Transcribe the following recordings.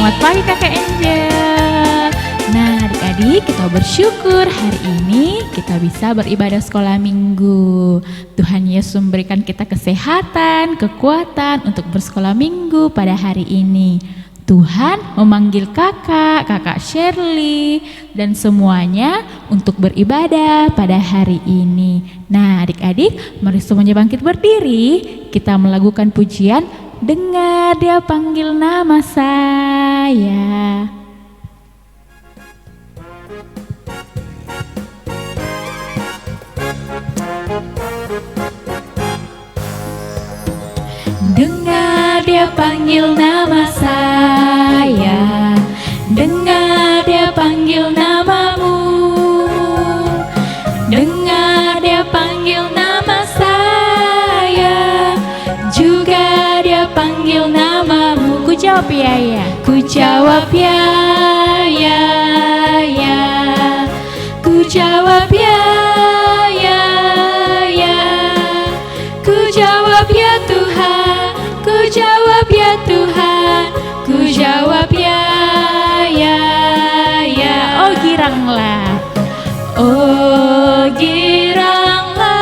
Selamat pagi Kakak Angel. Nah adik-adik, kita bersyukur hari ini kita bisa beribadah sekolah minggu. Tuhan Yesus memberikan kita kesehatan, kekuatan untuk bersekolah minggu pada hari ini. Tuhan memanggil kakak Shirley dan semuanya untuk beribadah pada hari ini. Nah adik-adik, mari semuanya bangkit berdiri. Kita melakukan pujian, dengar Dia panggil nama saya. Dengar Dia panggil nama saya, dengar Dia panggil namamu, dengar Dia panggil nama saya, juga Dia panggil namamu. Ku jawab ya, ya. Ku jawab ya, ya, ya. Ku jawab ya, ya, ya. Ku jawab ya Tuhan, ku jawab ya Tuhan, ku jawab ya, ya, ya. Oh giranglah, oh giranglah,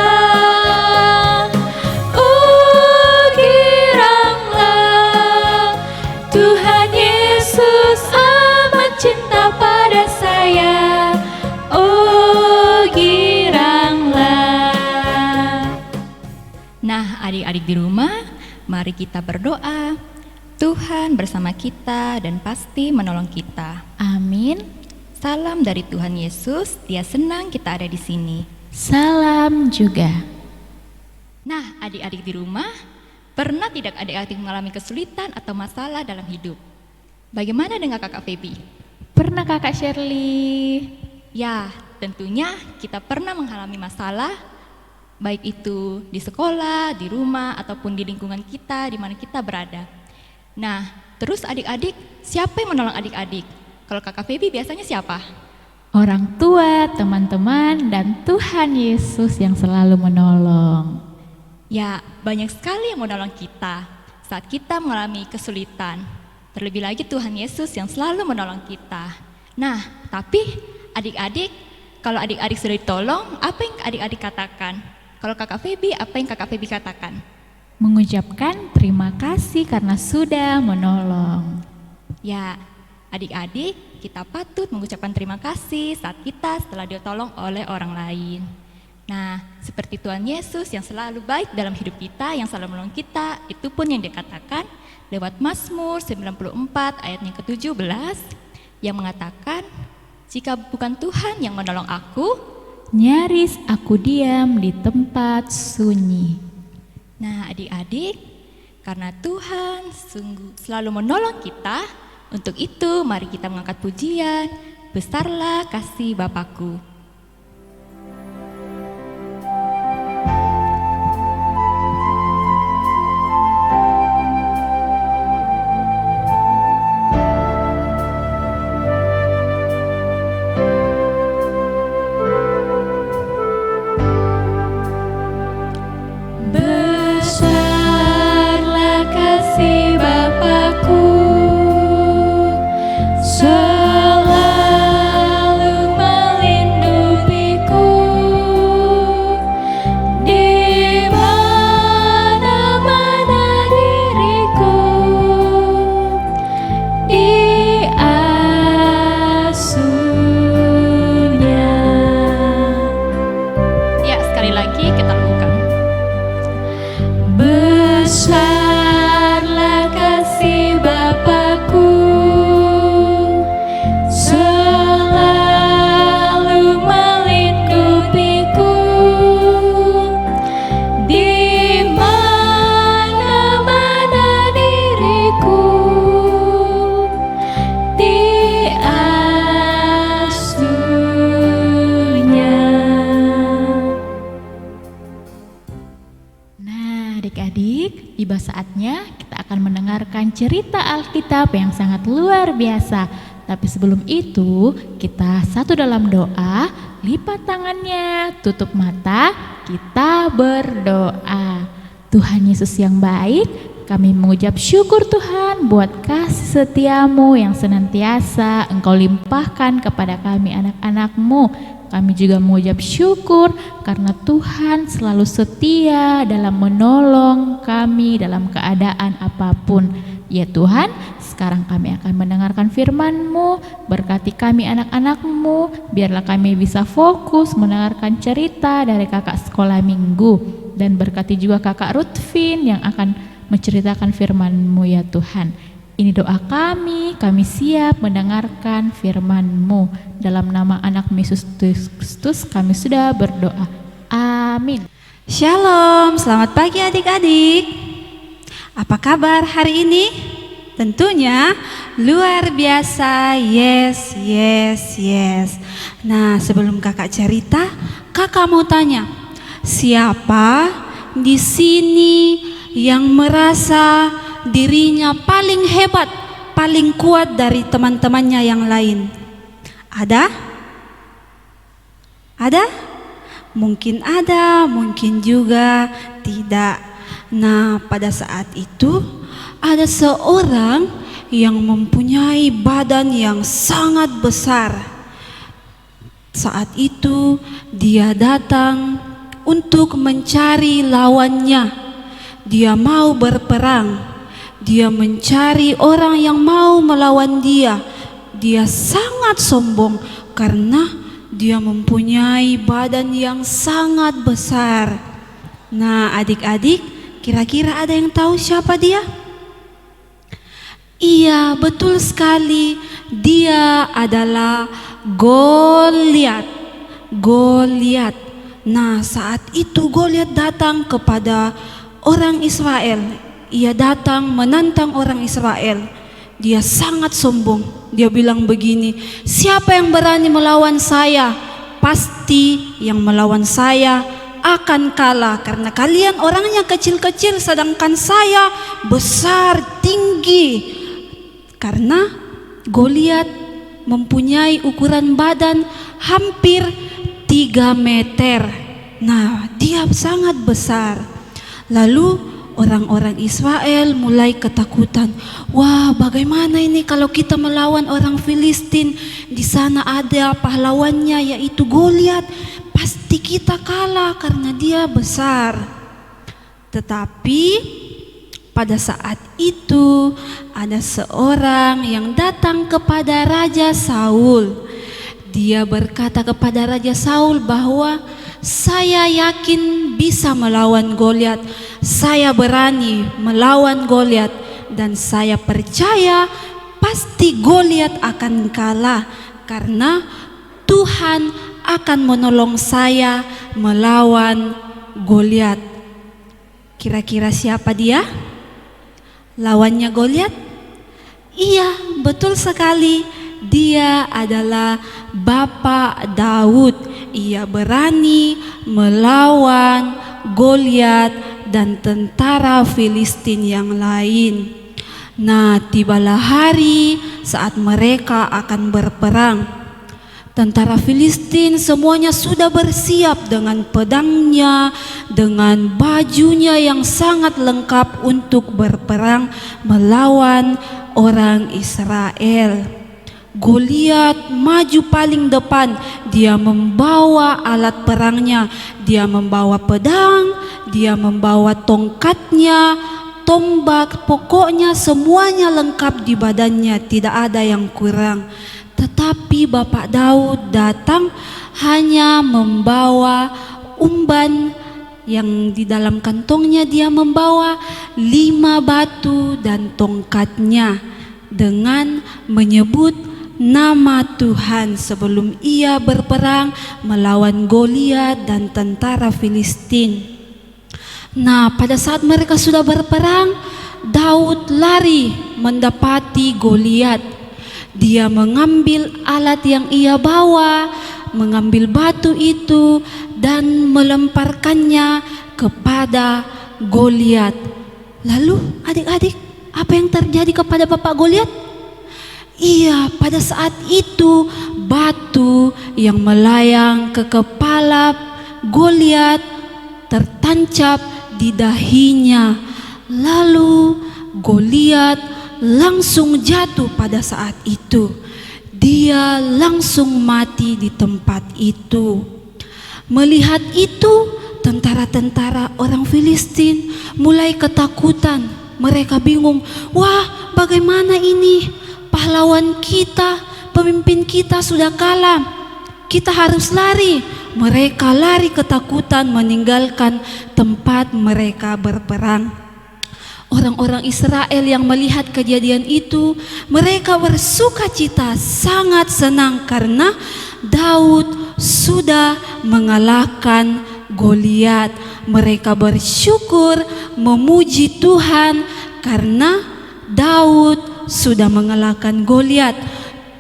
oh giranglah. Tuhan Yesus amat cinta pada saya, oh giranglah. Nah adik-adik di rumah, mari kita berdoa. Tuhan bersama kita dan pasti menolong kita. Amin. Salam dari Tuhan Yesus, Dia senang kita ada di sini. Salam juga. Nah, adik-adik di rumah, pernah tidak adik-adik mengalami kesulitan atau masalah dalam hidup? Bagaimana dengan kakak Feby? Pernah kakak Shirley? Ya, tentunya kita pernah mengalami masalah, baik itu di sekolah, di rumah, ataupun di lingkungan kita, di mana kita berada. Nah, terus adik-adik, siapa yang menolong adik-adik? Kalau kakak Feby biasanya siapa? Orang tua, teman-teman, dan Tuhan Yesus yang selalu menolong. Ya, banyak sekali yang menolong kita saat kita mengalami kesulitan. Terlebih lagi Tuhan Yesus yang selalu menolong kita. Nah, tapi adik-adik, kalau adik-adik sudah ditolong, apa yang adik-adik katakan? Kalau kakak Feby, apa yang kakak Feby katakan? Mengucapkan terima kasih karena sudah menolong. Ya, adik-adik, kita patut mengucapkan terima kasih saat kita setelah ditolong oleh orang lain. Nah, seperti Tuhan Yesus yang selalu baik dalam hidup kita, yang selalu menolong kita, itu pun yang dikatakan lewat Mazmur 94 ayatnya ke-17 yang mengatakan, jika bukan Tuhan yang menolong aku, nyaris aku diam di tempat sunyi. Nah adik-adik, karena Tuhan sungguh selalu menolong kita, untuk itu mari kita mengangkat pujian, besarlah kasih Bapakku. Tiba saatnya kita akan mendengarkan cerita Alkitab yang sangat luar biasa. Tapi sebelum itu, kita satu dalam doa, lipat tangannya, tutup mata, kita berdoa. Tuhan Yesus yang baik, Kami mengucap syukur Tuhan buat kasih setiamu yang senantiasa Engkau limpahkan kepada kami anak-anak-Mu. Kami juga mengucap syukur karena Tuhan selalu setia dalam menolong kami dalam keadaan apapun. Ya Tuhan, sekarang kami akan mendengarkan firman-Mu. Berkati kami anak-anak-Mu, biarlah kami bisa fokus mendengarkan cerita dari kakak sekolah minggu. Dan berkati juga kakak Ruthvin yang akan menceritakan firman-Mu ya Tuhan. Ini doa kami siap mendengarkan firman-Mu. Dalam nama anak Yesus Kristus kami sudah berdoa. Amin. Shalom, selamat pagi adik-adik. Apa kabar hari ini? Tentunya luar biasa, yes. Nah, sebelum kakak cerita, kakak mau tanya, siapa di sini yang merasa dirinya paling hebat, paling kuat dari teman-temannya yang lain? Ada? Ada? Mungkin ada, mungkin juga tidak. Nah, pada saat itu ada seorang yang mempunyai badan yang sangat besar. Saat itu dia datang untuk mencari lawannya. Dia mau berperang. Dia mencari orang yang mau melawan dia. Dia sangat sombong karena dia mempunyai badan yang sangat besar. Nah, adik-adik, kira-kira ada yang tahu siapa dia? Iya, betul sekali. Dia adalah Goliat. Nah, saat itu Goliat datang kepada orang Israel. Ia datang menantang orang Israel. Dia sangat sombong. Dia bilang begini, siapa yang berani melawan saya? Pasti yang melawan saya akan kalah karena kalian orangnya kecil-kecil sedangkan saya besar, tinggi. Karena Goliat mempunyai ukuran badan hampir 3 meter. Nah, dia sangat besar. Lalu orang-orang Israel mulai ketakutan. Wah, bagaimana ini kalau kita melawan orang Filistin? Di sana ada pahlawannya yaitu Goliat. Pasti kita kalah karena dia besar. Tetapi pada saat itu ada seorang yang datang kepada Raja Saul. Dia berkata kepada Raja Saul bahwa saya yakin bisa melawan Goliat. Saya berani melawan Goliat dan saya percaya pasti Goliat akan kalah karena Tuhan akan menolong saya melawan Goliat. Kira-kira siapa dia? Lawannya Goliat? Iya, betul sekali. Dia adalah Bapak Daud. Ia berani melawan Goliat dan tentara Filistin yang lain. Nah, tibalah hari saat mereka akan berperang. Tentara Filistin semuanya sudah bersiap dengan pedangnya, dengan bajunya yang sangat lengkap untuk berperang melawan orang Israel. Goliat maju paling depan. Dia membawa alat perangnya. Dia membawa pedang, dia membawa tongkatnya, tombak, pokoknya semuanya lengkap di badannya, tidak ada yang kurang. Tetapi Bapak Daud datang hanya membawa umban yang di dalam kantongnya. Dia membawa 5 batu dan tongkatnya dengan menyebut nama Tuhan sebelum ia berperang melawan Goliat dan tentara Filistin. Nah, pada saat mereka sudah berperang, Daud lari mendapati Goliat. Dia mengambil alat yang ia bawa, mengambil batu itu dan melemparkannya kepada Goliat. Lalu adik-adik, apa yang terjadi kepada Bapak Goliat? Iya, pada saat itu batu yang melayang ke kepala Goliat tertancap di dahinya. Lalu Goliat langsung jatuh pada saat itu. Dia langsung mati di tempat itu. Melihat itu, tentara-tentara orang Filistin mulai ketakutan. Mereka bingung, wah bagaimana ini? Pahlawan kita, pemimpin kita sudah kalah. Kita harus lari. Mereka lari ketakutan meninggalkan tempat mereka berperang. Orang-orang Israel yang melihat kejadian itu, mereka bersukacita, sangat senang karena Daud sudah mengalahkan Goliat. Mereka bersyukur, memuji Tuhan karena Daud sudah mengalahkan Goliat.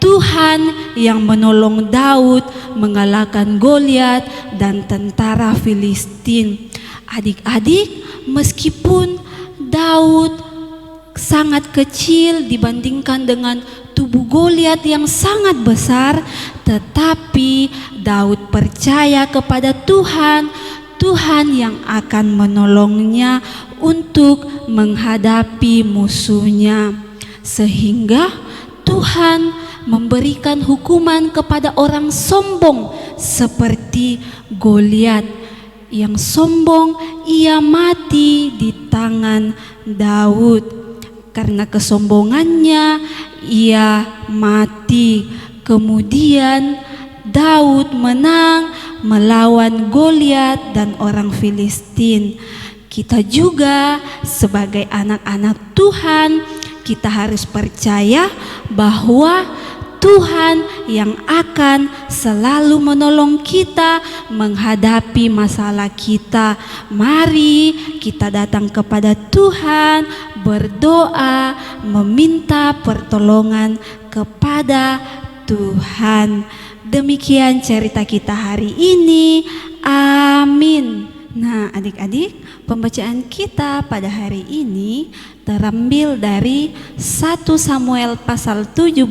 Tuhan yang menolong Daud mengalahkan Goliat dan tentara Filistin. Adik-adik, meskipun Daud sangat kecil dibandingkan dengan tubuh Goliat yang sangat besar, tetapi Daud percaya kepada Tuhan, Tuhan yang akan menolongnya untuk menghadapi musuhnya. Sehingga Tuhan memberikan hukuman kepada orang sombong seperti Goliat. Yang sombong, ia mati di tangan Daud. Karena kesombongannya, ia mati. Kemudian Daud menang melawan Goliat dan orang Filistin. Kita juga sebagai anak-anak Tuhan, kita harus percaya bahwa Tuhan yang akan selalu menolong kita menghadapi masalah kita. Mari kita datang kepada Tuhan, berdoa, meminta pertolongan kepada Tuhan. Demikian cerita kita hari ini. Amin. Nah, adik-adik, pembacaan kita pada hari ini terambil dari 1 Samuel pasal 17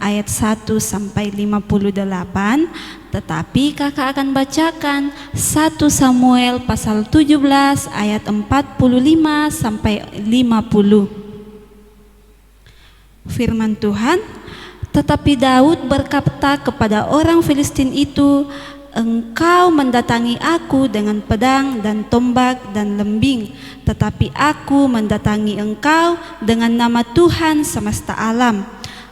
ayat 1 sampai 58, tetapi kakak akan bacakan 1 Samuel pasal 17 ayat 45 sampai 50. Firman Tuhan, tetapi Daud berkata kepada orang Filistin itu, engkau mendatangi aku dengan pedang dan tombak dan lembing, tetapi aku mendatangi engkau dengan nama Tuhan semesta alam,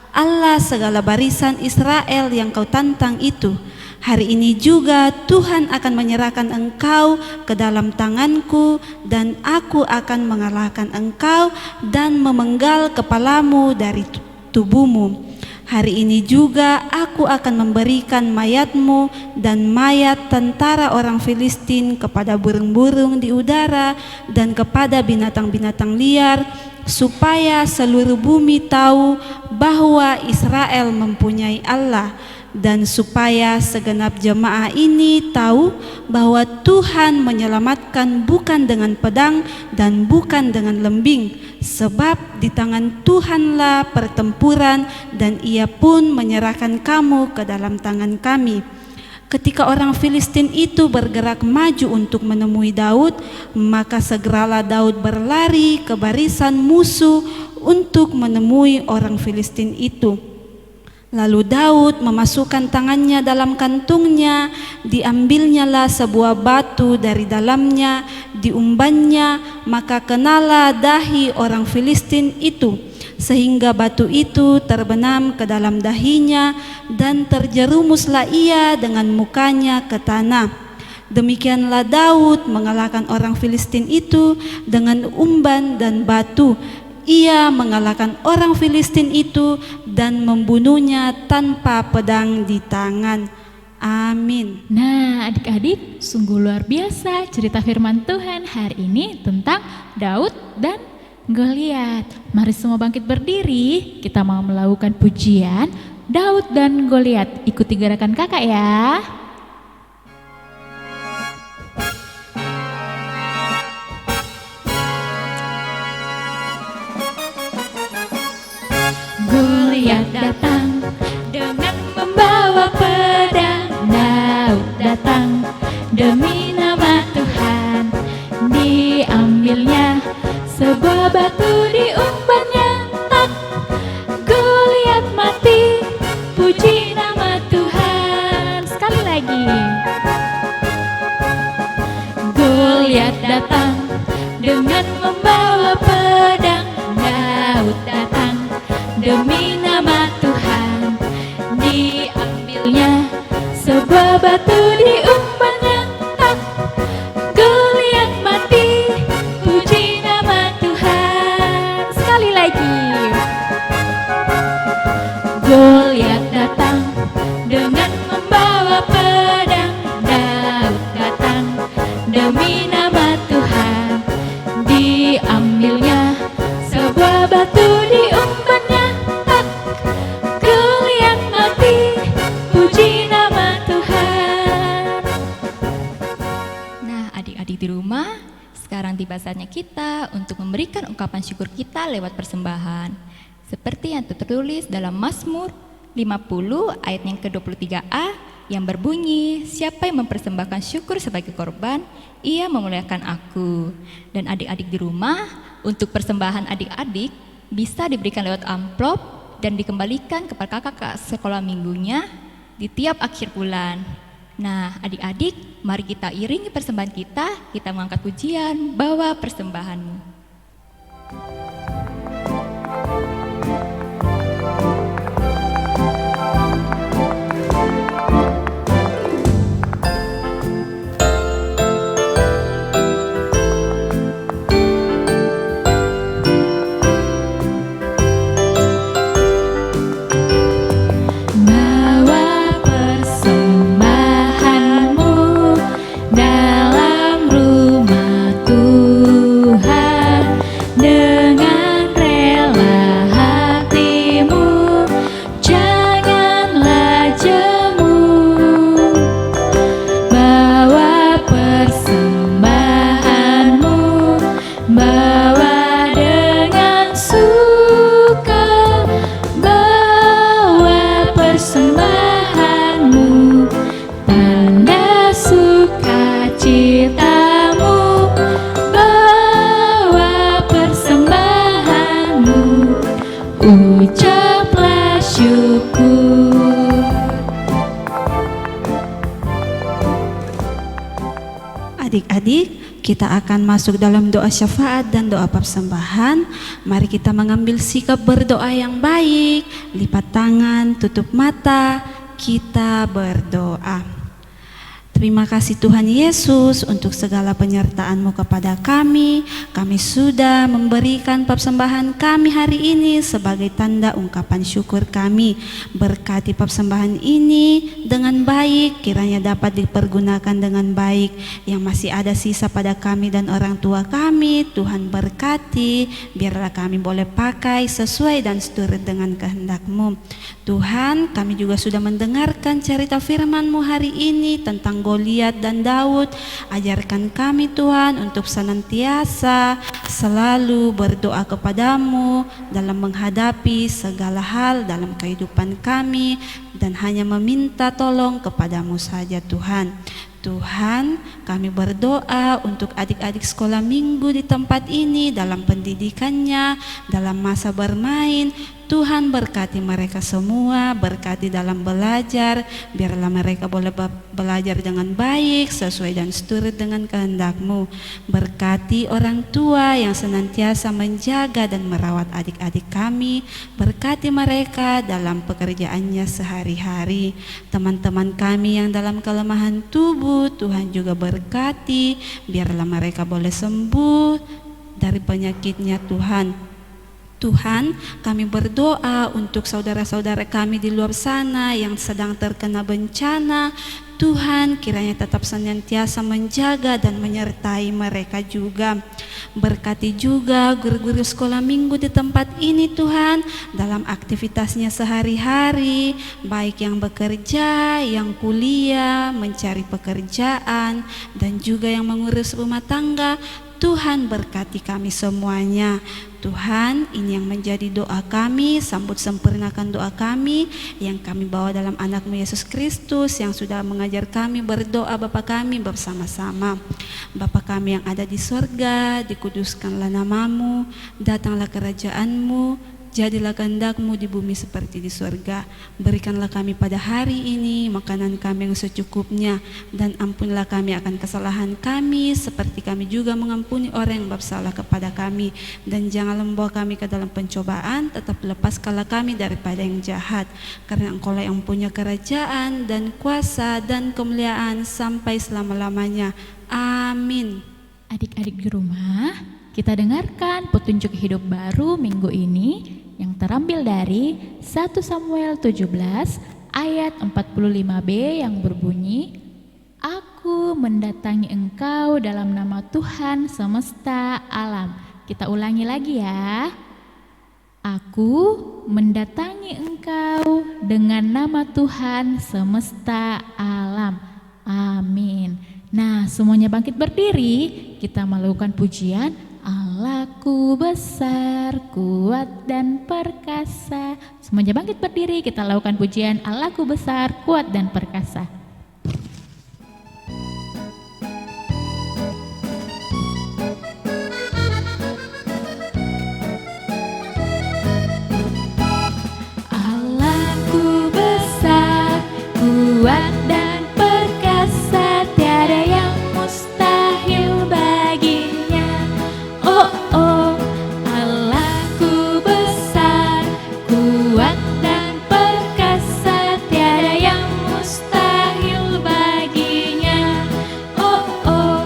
Allah segala barisan Israel yang kau tantang itu. Hari ini juga Tuhan akan menyerahkan engkau ke dalam tanganku, dan aku akan mengalahkan engkau dan memenggal kepalamu dari tubuhmu. Hari ini juga aku akan memberikan mayatmu dan mayat tentara orang Filistin kepada burung-burung di udara dan kepada binatang-binatang liar, supaya seluruh bumi tahu bahwa Israel mempunyai Allah, dan supaya segenap jemaah ini tahu bahwa Tuhan menyelamatkan bukan dengan pedang dan bukan dengan lembing, sebab di tangan Tuhanlah pertempuran, dan ia pun menyerahkan kamu ke dalam tangan kami. Ketika orang Filistin itu bergerak maju untuk menemui Daud, maka segeralah Daud berlari ke barisan musuh untuk menemui orang Filistin itu. Lalu Daud memasukkan tangannya dalam kantungnya, diambilnyalah sebuah batu dari dalamnya, diumbannya, maka kenalah dahi orang Filistin itu, sehingga batu itu terbenam ke dalam dahinya, dan terjerumuslah ia dengan mukanya ke tanah. Demikianlah Daud mengalahkan orang Filistin itu dengan umban dan batu. Ia mengalahkan orang Filistin itu dan membunuhnya tanpa pedang di tangan. Amin. Nah, adik-adik, sungguh luar biasa cerita firman Tuhan hari ini tentang Daud dan Goliat. Mari semua bangkit berdiri, kita mau melakukan pujian Daud dan Goliat. Ikuti gerakan kakak ya. Goliat datang dengan membawa pedang, Daud datang demi nama Tuhan. Diambilnya sebuah batu di lagi. Goliat datang dengan membawa pedang, Daud datang demi nama Tuhan. Diambilnya sebuah batu diumpannya, tak Goliat mati, puji nama Tuhan. Sekali lagi. Goliat datang dengan membawa pedang, Daud datang demi nama Tuhan. Diambilnya sebuah batu diumpannya, tak Goliat mati, puji nama Tuhan. Nah, adik-adik di rumah, sekarang tiba saatnya kita untuk memberikan ungkapan syukur kita lewat persembahan. Seperti yang tertulis dalam Mazmur 50 ayat yang ke-23a yang berbunyi, siapa yang mempersembahkan syukur sebagai korban, ia memuliakan aku. Dan adik-adik di rumah, untuk persembahan adik-adik bisa diberikan lewat amplop dan dikembalikan kepada kakak sekolah minggunya di tiap akhir bulan. Nah, adik-adik, mari kita iringi persembahan kita mengangkat pujian, bawa persembahanmu. Ucaplah syukur. Adik-adik, kita akan masuk dalam doa syafaat dan doa persembahan. Mari kita mengambil sikap berdoa yang baik, lipat tangan, tutup mata, kita berdoa. Terima kasih Tuhan Yesus untuk segala penyertaan-Mu kepada kami. Kami sudah memberikan persembahan kami hari ini sebagai tanda ungkapan syukur kami. Berkati persembahan ini dengan baik, kiranya dapat dipergunakan dengan baik. Yang masih ada sisa pada kami dan orang tua kami, Tuhan berkati, biarlah kami boleh pakai sesuai dan seturut dengan kehendak-Mu. Tuhan, kami juga sudah mendengarkan cerita firman-Mu hari ini tentang Goliat dan Daud. Ajarkan kami Tuhan untuk senantiasa selalu berdoa kepadamu dalam menghadapi segala hal dalam kehidupan kami, dan hanya meminta tolong kepadamu saja Tuhan. Tuhan, kami berdoa untuk adik-adik sekolah minggu di tempat ini dalam pendidikannya, dalam masa bermain. Tuhan berkati mereka semua, berkati dalam belajar, biarlah mereka boleh belajar dengan baik, sesuai dan seturut dengan kehendak-Mu. Berkati orang tua yang senantiasa menjaga dan merawat adik-adik kami, berkati mereka dalam pekerjaannya sehari-hari. Teman-teman kami yang dalam kelemahan tubuh, Tuhan juga berkati, biarlah mereka boleh sembuh dari penyakitnya Tuhan. Tuhan, kami berdoa untuk saudara-saudara kami di luar sana yang sedang terkena bencana. Tuhan, kiranya tetap senantiasa menjaga dan menyertai mereka juga. Berkati juga guru-guru sekolah minggu di tempat ini Tuhan, dalam aktivitasnya sehari-hari, baik yang bekerja, yang kuliah, mencari pekerjaan, dan juga yang mengurus rumah tangga. Tuhan berkati kami semuanya. Tuhan, ini yang menjadi doa kami, sambut sempurnakan doa kami yang kami bawa dalam anak-Mu Yesus Kristus yang sudah mengajar kami berdoa Bapa kami bersama-sama. Bapa kami yang ada di sorga, dikuduskanlah nama-Mu, datanglah kerajaan-Mu, Jadilah kehendak-Mu di bumi seperti di surga. Berikanlah kami pada hari ini makanan kami yang secukupnya, dan ampunilah kami akan kesalahan kami seperti kami juga mengampuni orang yang bersalah kepada kami. Dan janganlah membawa kami ke dalam pencobaan, tetapi lepaskanlah kami daripada yang jahat. Karena Engkau-lah yang punya kerajaan dan kuasa dan kemuliaan sampai selama-lamanya. Amin. Adik-adik di rumah, kita dengarkan petunjuk hidup baru minggu ini yang terambil dari 1 Samuel 17 ayat 45b yang berbunyi, Aku mendatangi engkau dalam nama Tuhan semesta alam. Kita ulangi lagi ya. Aku mendatangi engkau dengan nama Tuhan semesta alam. Amin. Nah, semuanya bangkit berdiri, kita melakukan pujian Allahku besar, kuat dan perkasa. Semuanya bangkit berdiri, kita lakukan pujian Allahku besar, kuat dan perkasa. Allahku besar, kuat dan perkasa, tiada yang mustahil baginya. Oh oh, Allahku besar, kuat dan perkasa, tiada yang mustahil baginya. Oh oh,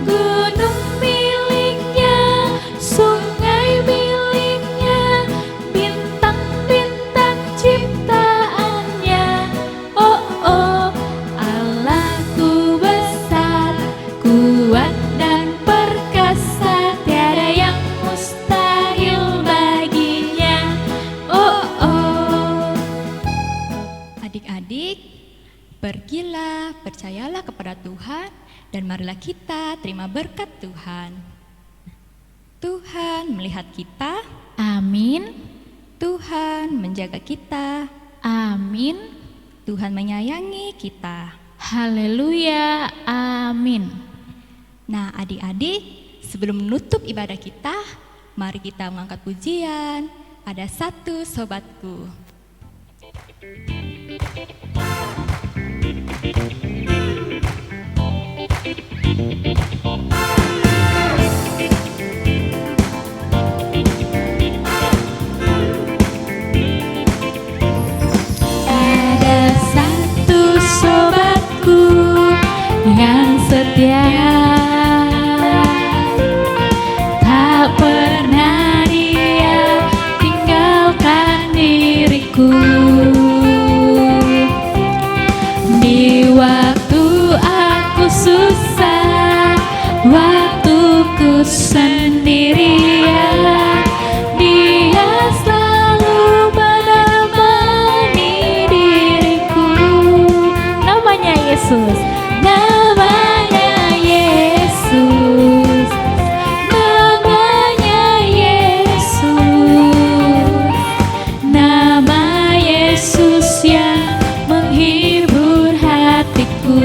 gunung miliknya, sungai miliknya, bintang-bintang ciptaannya. Oh oh, Allahku besar, kuat dan perkasa, tiada yang mustahil baginya. Oh oh. Adik-adik, pergilah, percayalah kepada Tuhan, dan marilah kita terima berkat Tuhan. Tuhan melihat kita, Amin, Tuhan menjaga kita, amin, Tuhan menyayangi kita. haleluya, amin. Nah, adik-adik, sebelum menutup ibadah kita, mari kita mengangkat pujian. Ada satu sobatku. Ada satu sobatku yang setia, tak pernah dia tinggalkan diriku. Di waktu aku susah, waktuku sendirian, dia selalu menemani diriku. Namanya Yesus, namanya Yesus, namanya Yesus, nama Yesus yang menghibur hatiku.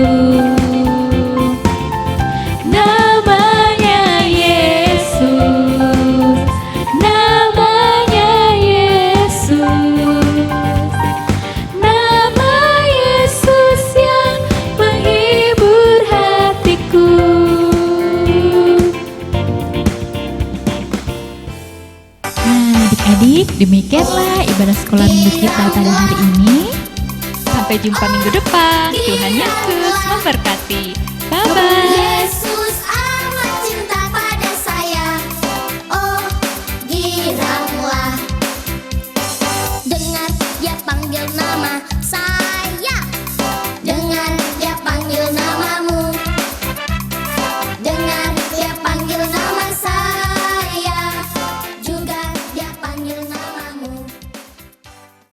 Namanya Yesus, namanya Yesus, nama Yesus yang menghibur hatiku. Nah, adik-adik, demikianlah ibadah sekolah minggu kita pada hari ini. Sampai jumpa minggu depan. Tuhan Yesus memberkati.